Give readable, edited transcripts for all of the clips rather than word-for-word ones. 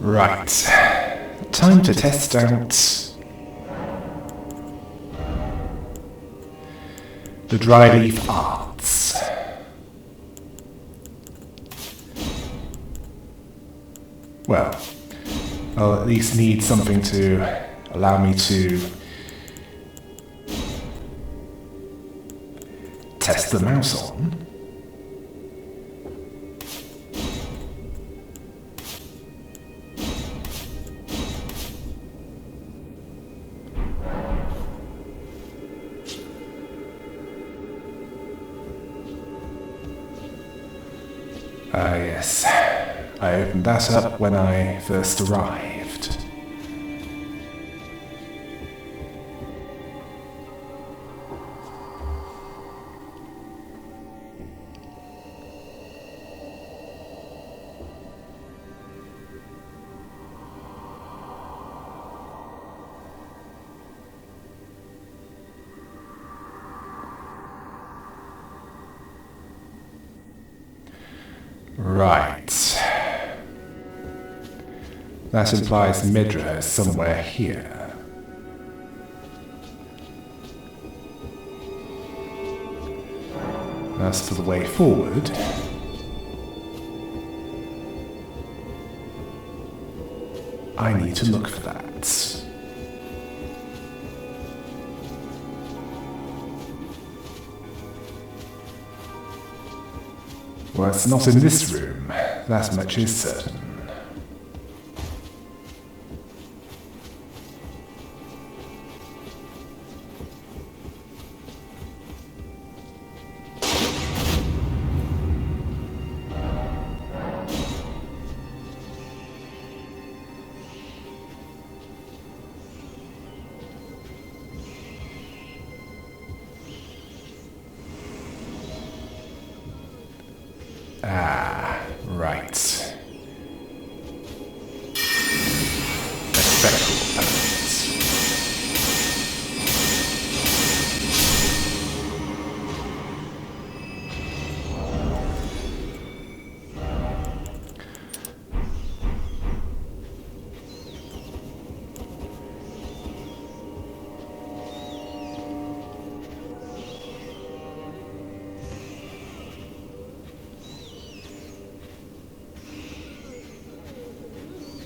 Right. Time to test out the dry leaf arts. Well, I'll at least need something to allow me to test the mouse on. Yes. I opened that up when I first arrived. Right. That implies Midra is somewhere here. As for the way forward, I need to look for that. Well, it's not in this room, that much is certain. Ah, right. A spectral element.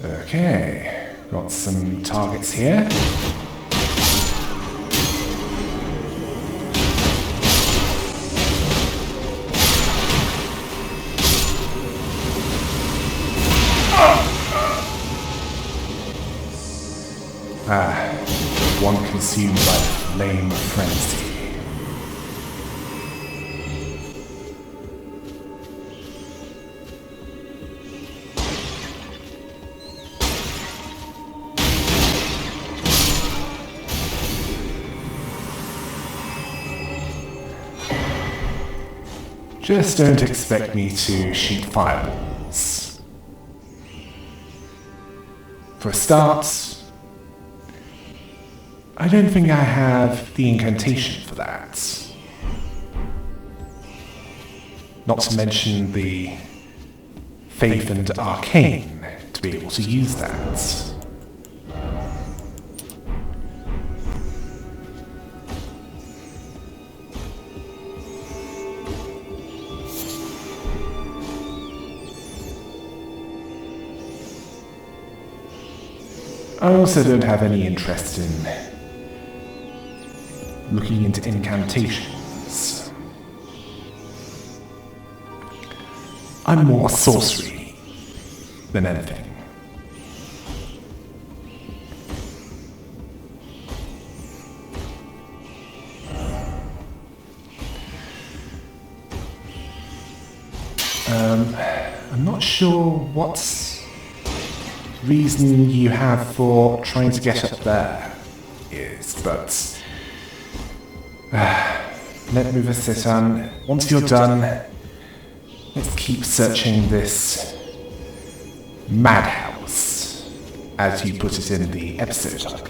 Okay, got some targets here. One consumed by flame frenzy. Just don't expect me to shoot fireballs. For a start, I don't think I have the incantation for that. Not to mention the faith and Arcane to be able to use that. I also don't have any interest in looking into incantations. I'm more sorcery than anything. I'm not sure what reason you have for trying to get up there is, but NetMoverSitan, once you're done, let's keep searching this Madhouse, as you put it in the episode title.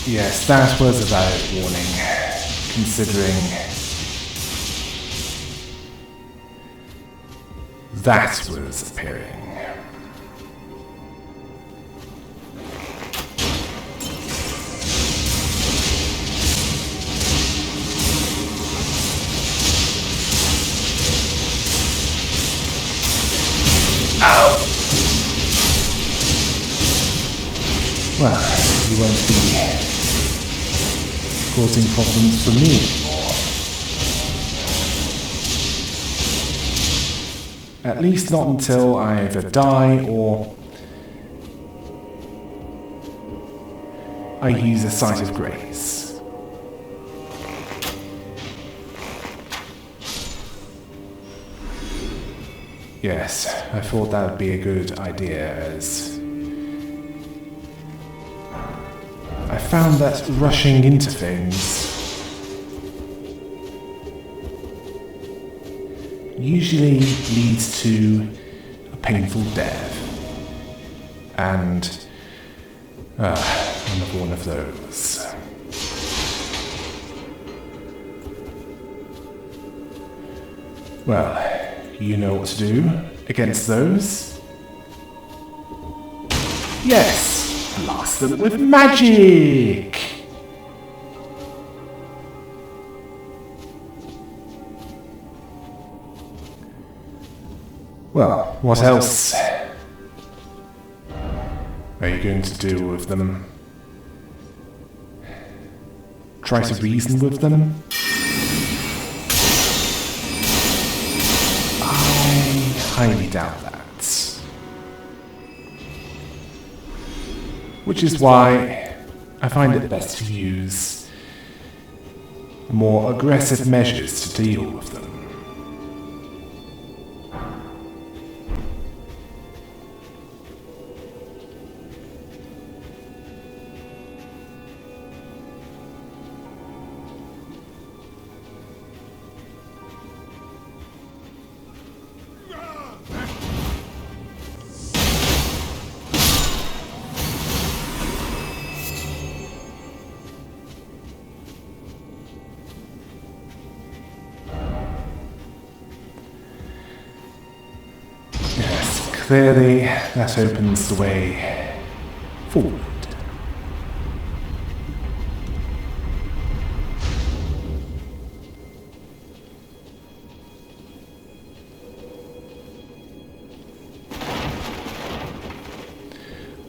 Yes, that was a valid warning, considering that was appearing. Ow! Well, you won't be causing problems for me anymore. At least not until I either die or I use a sight of grace. Yes, I thought that would be a good idea, as I found that rushing into things usually leads to a painful death. And I'm one of those. Well, you know what to do against those? Yes! Blast them with magic! Well, what else are you going to do with them? Try to reason with them? I highly doubt that. Which is why I find it best to use more aggressive measures to deal with them. Clearly, that opens the way forward.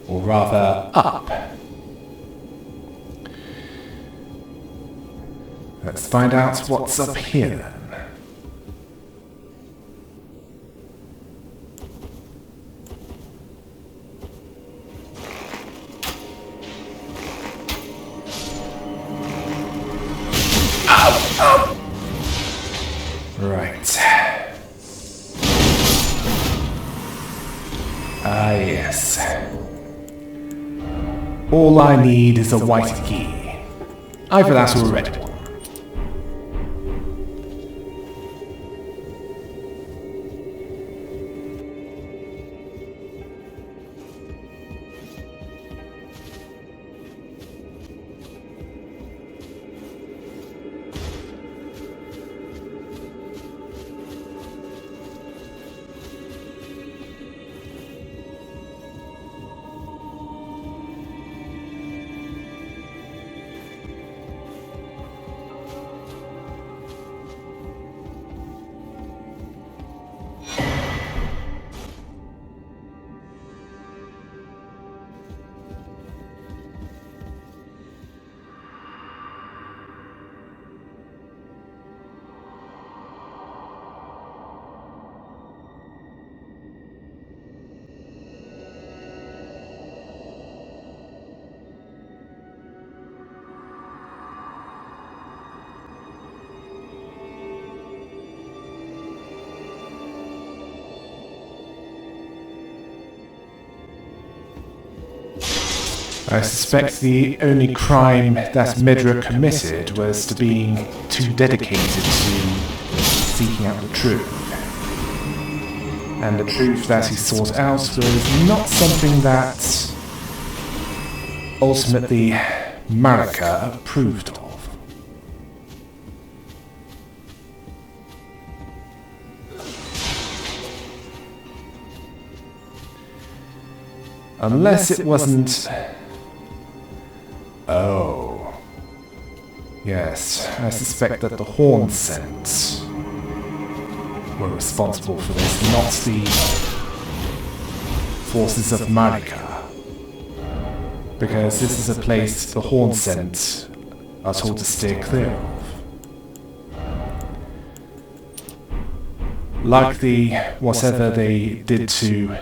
Or rather, up. Let's find out what's up here then. Right. Ah, yes. All I need is a white key. Either that or a red one. I suspect the only crime that Midra committed was to being too dedicated to seeking out the truth. And the truth that he sought out was not something that ultimately Marika approved of. Unless it wasn't... Oh. Yes, I suspect that the horn scents were responsible for this, not the forces of Marika. Because this is a place the horn scents are told to steer clear of. Like the whatever they did to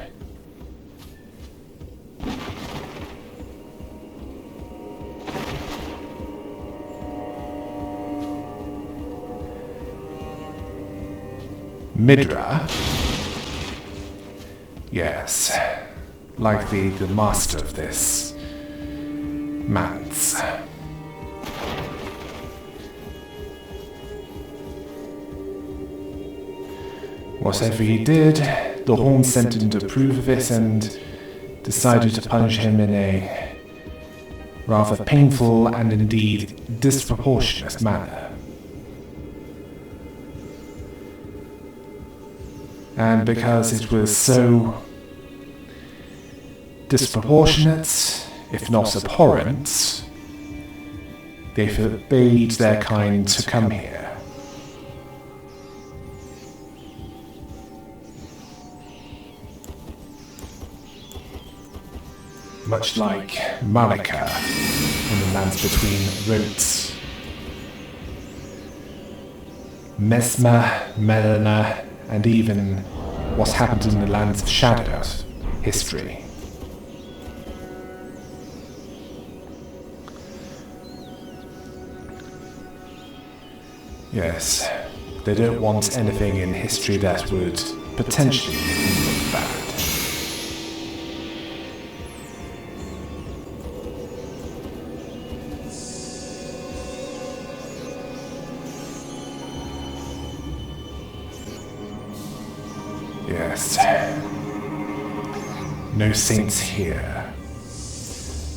Midra. Yes, like the master of this, Manse. Whatever he did, the Horn sent him to approve of it and decided to punish him in a rather painful and indeed disproportionate manner. And because it was so disproportionate, if not abhorrent, they forbade their kind to come here. Much like Marika in the lands between Roads. Mesmer, Melina, and even what happened in the lands of Shadows history. Yes, they don't want anything in history that would potentially look bad. Yes. No saints here.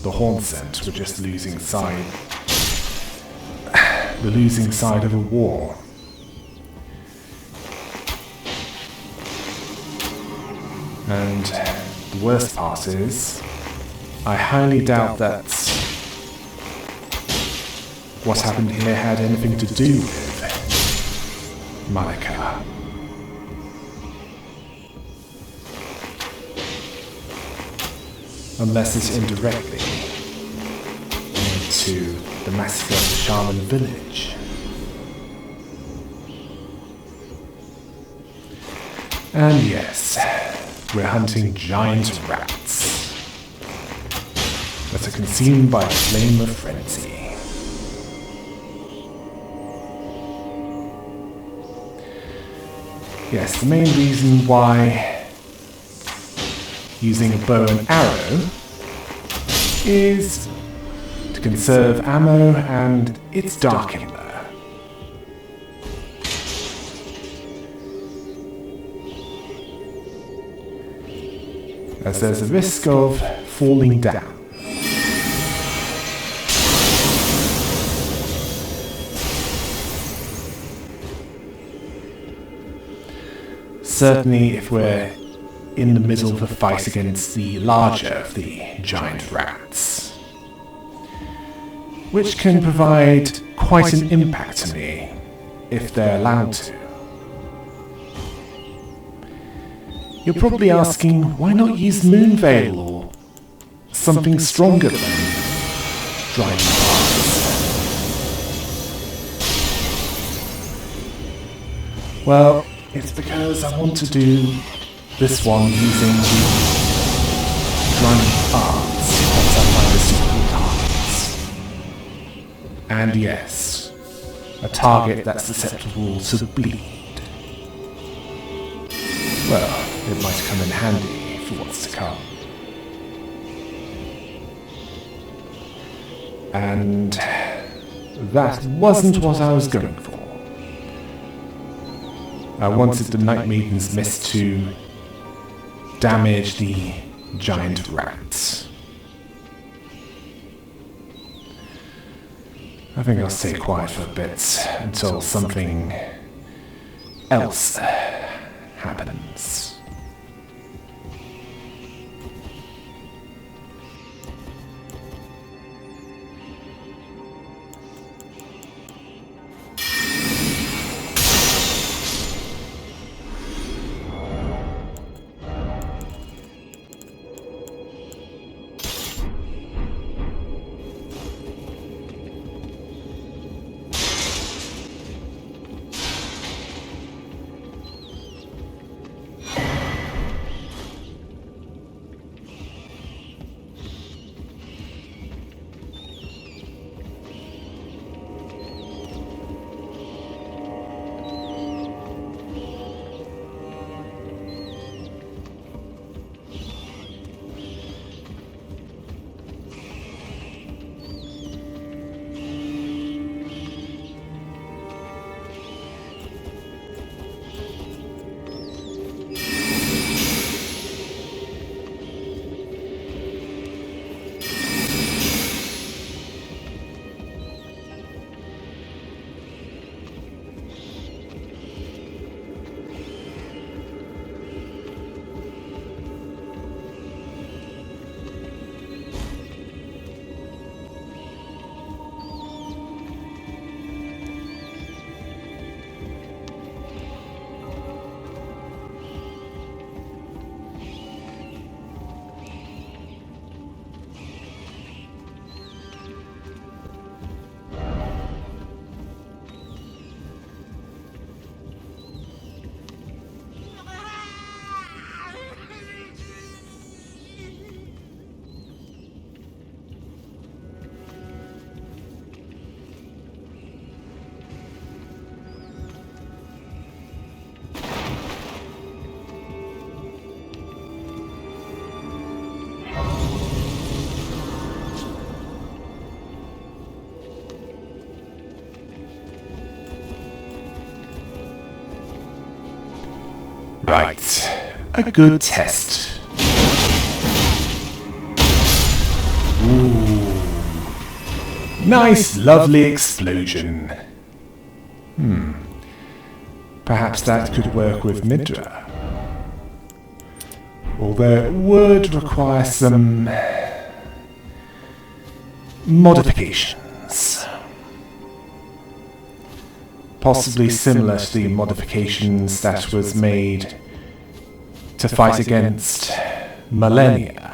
The Horn Scent were just losing side. The losing side of a war. And the worst part is, I highly doubt that what happened here had anything to do with Marika. Unless it's indirectly linked to the massacre of the Shaman village. And yes, we're hunting giant rats that are consumed by a flame of frenzy. Yes, the main reason why using a bow and arrow is to conserve ammo, and it's dark in there. As there's a risk of falling down. Certainly if we're in the middle of a fight against the larger of the giant rats, which can provide quite an impact to me if they're allowed to. You're probably asking, why not use Moonveil or something stronger than driving rats? Well, it's because I want to do this one using the Driving Arts once I find a suitable target. And yes, a target that's susceptible to bleed. Well, it might come in handy for what's to come. And that wasn't what I was going for. I wanted the Night Maiden's Mist to damage the giant rats. I think I'll stay quiet for a bit until something else happens. Right, a good test. Ooh. Nice, lovely explosion. Perhaps that could work with Midra. Although it would require some modifications. Possibly similar to the modifications that was made to fight against Millennia.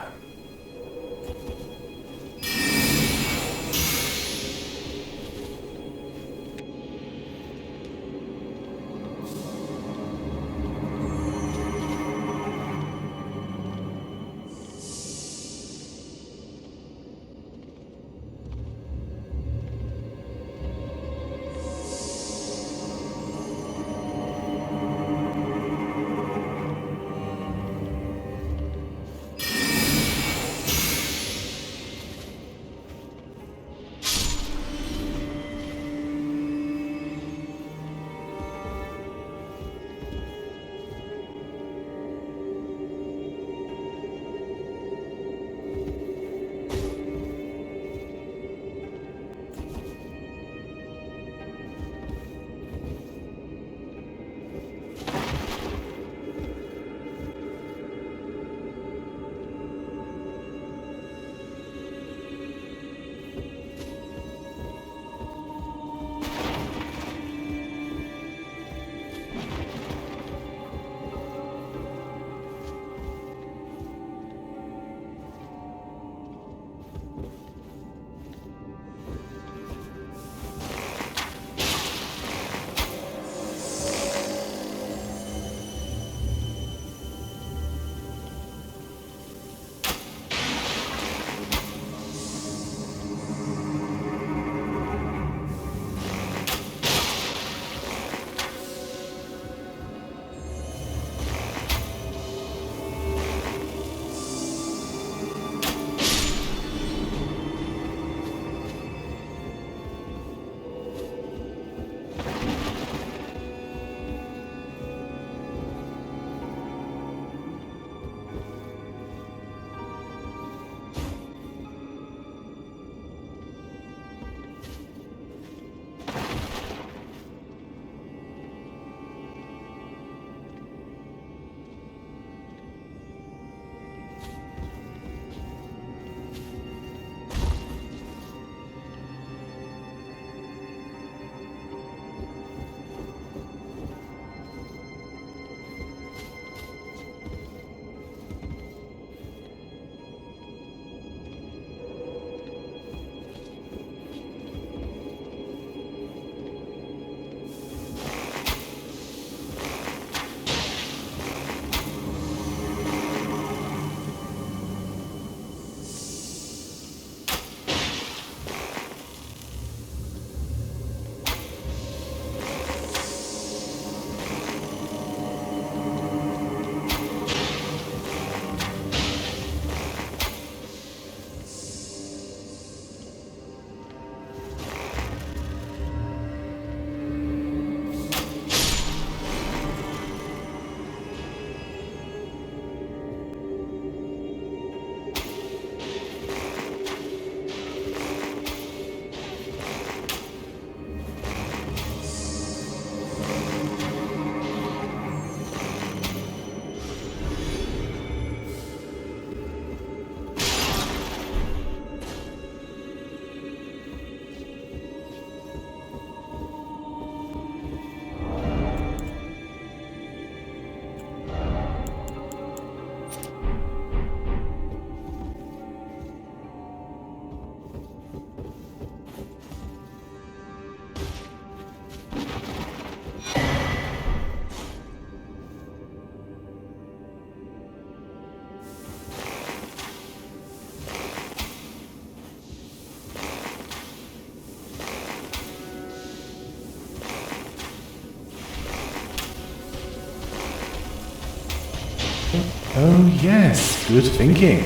Oh yes, good thinking.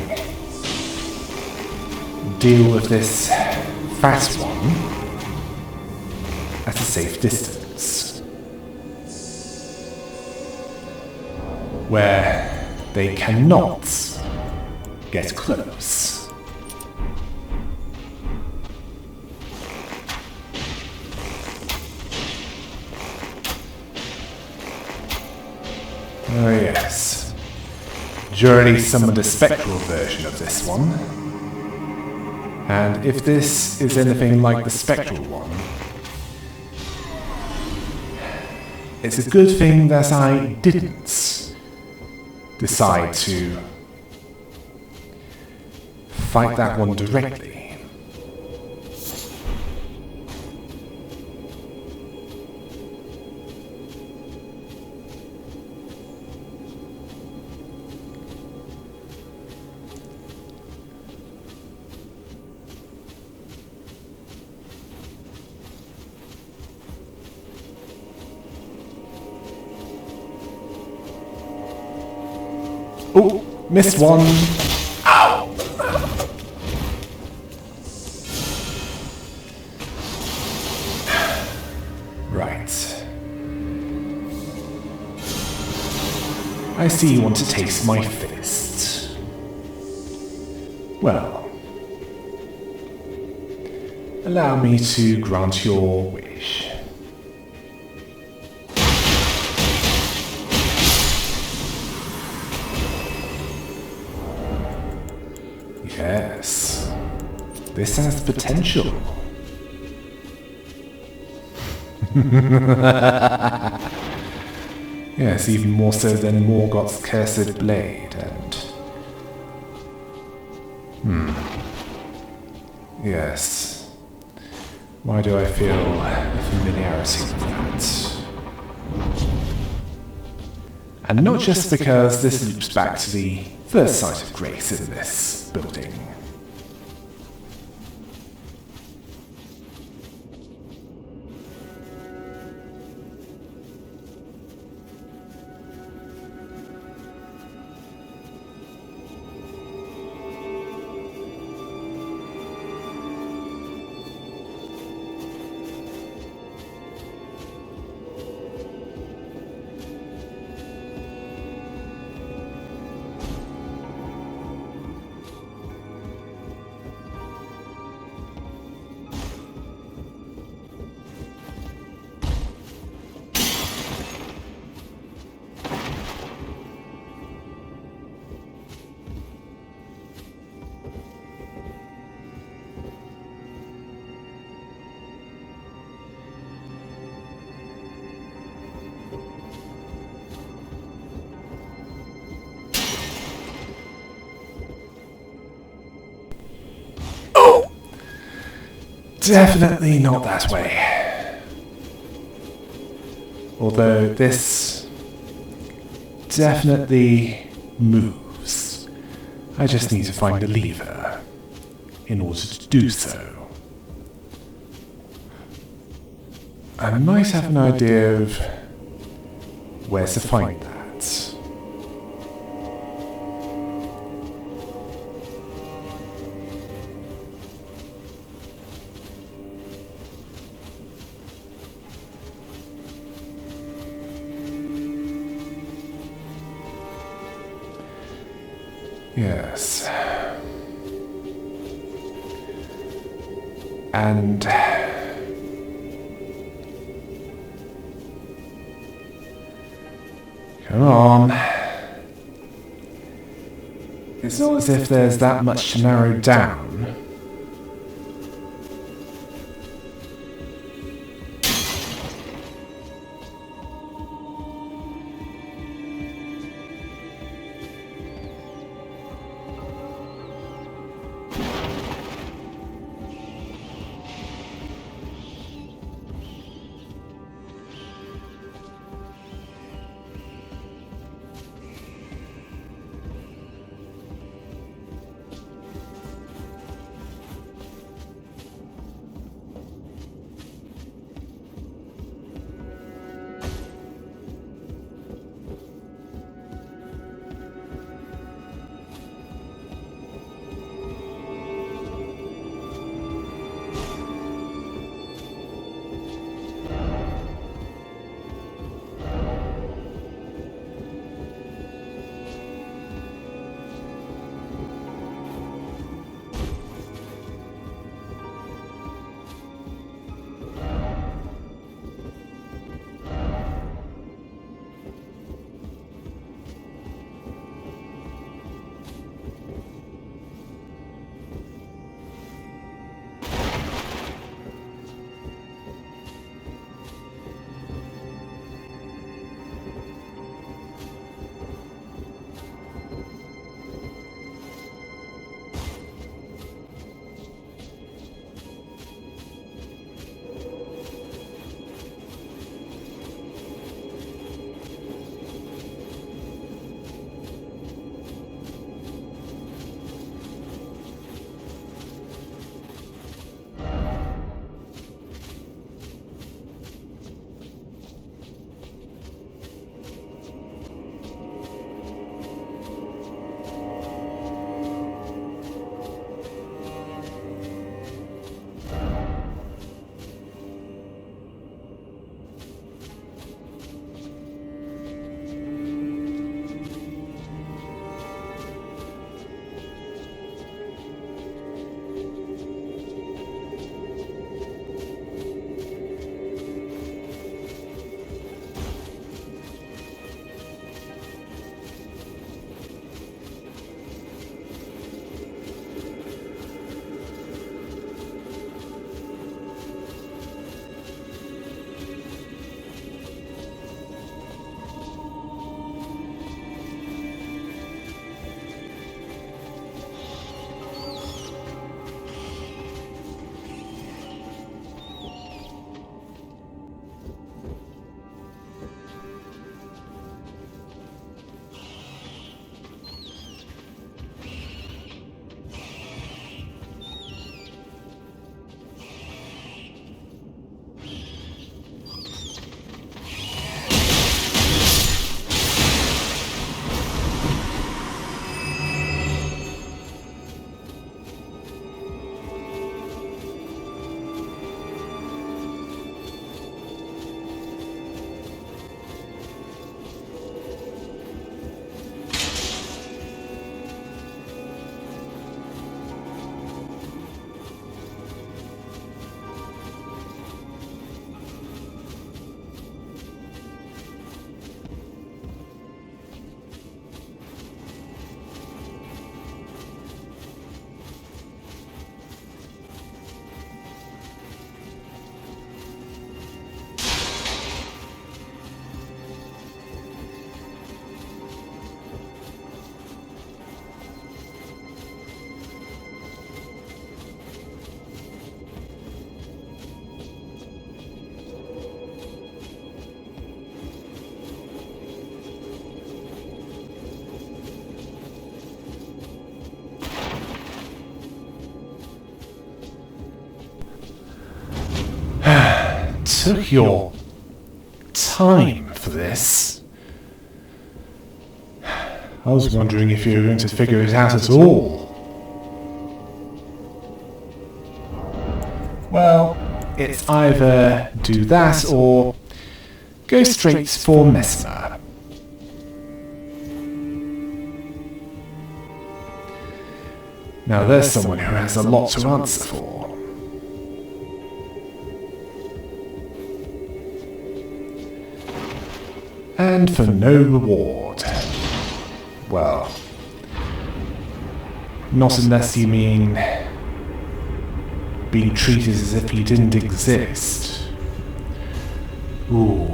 Deal with this fast one at a safe distance, where they cannot get close. Oh yes. Journey summoned a spectral version of this one. And if this is anything like the spectral one, it's a good thing that I didn't decide to fight that one directly. Oh, missed one. Ow! Right. I see you want to taste my fist. Well, allow me to grant your wish. Yes, this has potential. Yes, even more so than Morgoth's cursed blade, and... Yes. Why do I feel a familiarity with that? And not just because this loops back to the first sight of grace in this building. Definitely not that way. Although this definitely moves. I just need to find a lever in order to do so. I might have an idea of where to find that. Yes. And come on. It's not as if there's that much to narrow down. took your time for this. I was wondering if you were going to figure it out at all. Well, it's either do that or go straight for Mesmer. Now there's someone who has a lot to answer for. And for no reward. Well, not unless you mean being treated as if he didn't exist. Ooh.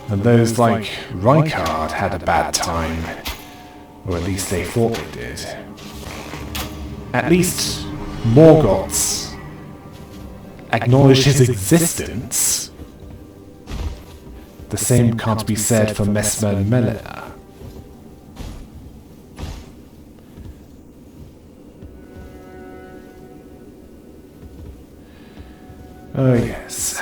And those like Rykard had a bad time, or at least they thought they did. At least Morgoth's acknowledged his existence. The same can't be said for Mesmer and Melina. Oh yes.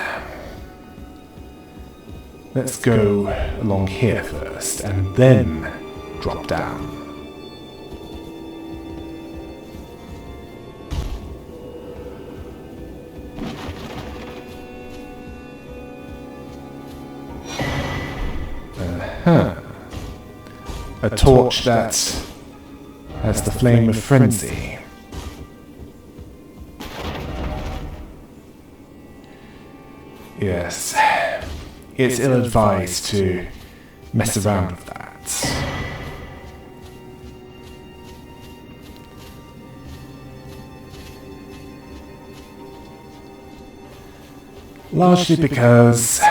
Let's go along here first, and then drop down. A torch that has the flame of frenzy. Yes, it's ill-advised to mess around with that. Largely because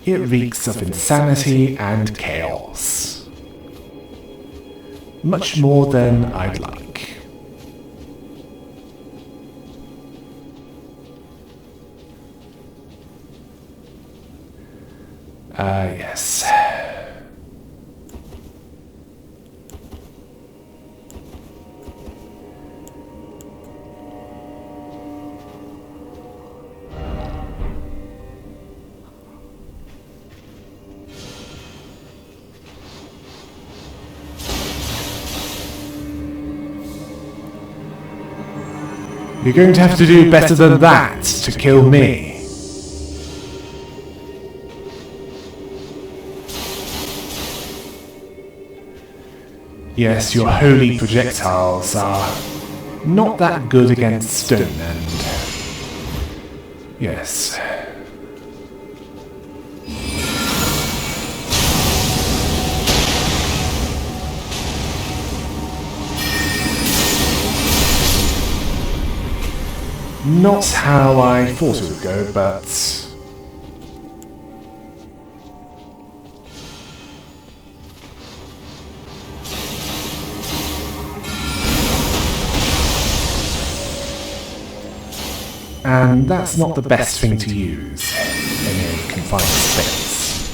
it reeks of insanity and chaos. Much more than I'd like. Yes. You're going to have to do better than that to kill me. Yes, your holy projectiles are not that good against stone and... yes. Not how I thought it would go, but... and that's not the best thing to use in a confined space.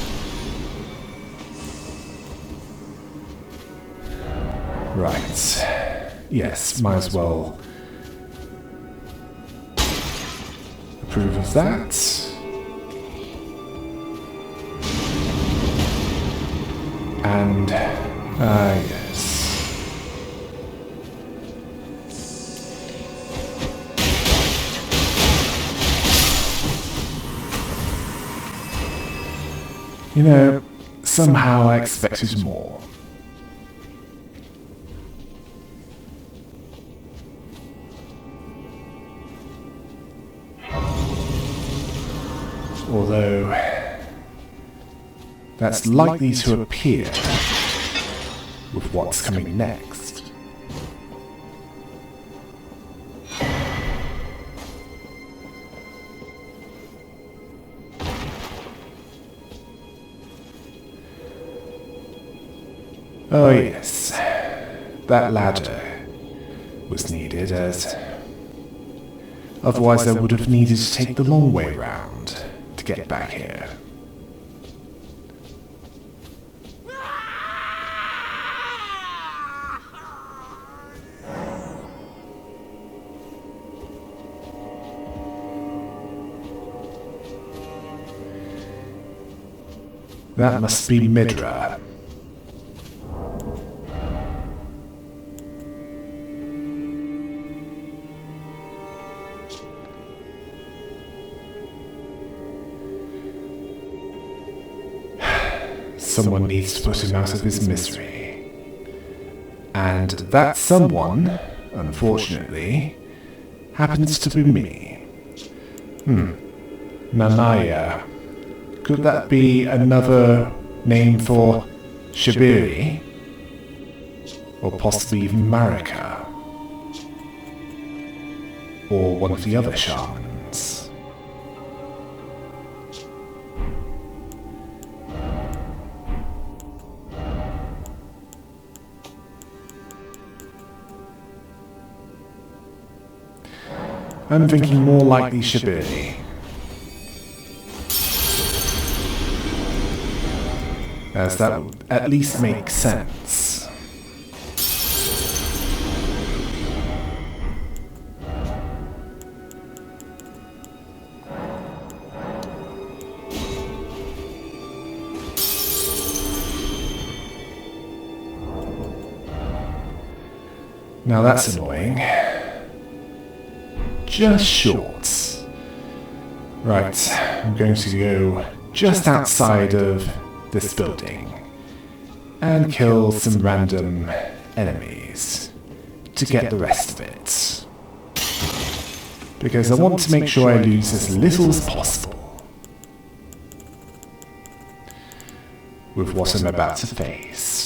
Right. Yes, might as well approve of that. And, yes. You know, somehow I expected more. Although, that's likely to appear with what's coming next. Oh yes, that ladder was needed, as otherwise I would have needed to take the long way round to get back here. That must be Midra. Someone needs to put him out of his misery. And that someone, unfortunately, happens to be me. Nanaya. Could that be another name for Shibiri? Or possibly even Marika? Or one of the other shamans? I'm thinking more likely Shibiri. As that would at least make sense. Now that's annoying. Just short. Right, I'm going to go just outside of this building and kill some random enemies to get the rest of it. Because I want to make sure I lose as little as possible with what I'm about to face.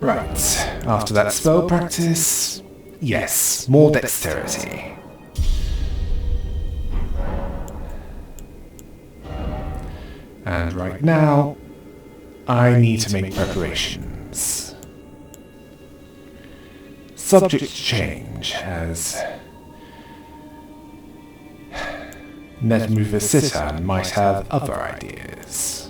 Right, after that spell practice, yes, more dexterity. And right now, I need to make preparations. Subject to change, as NetMoverSitan might have other ideas.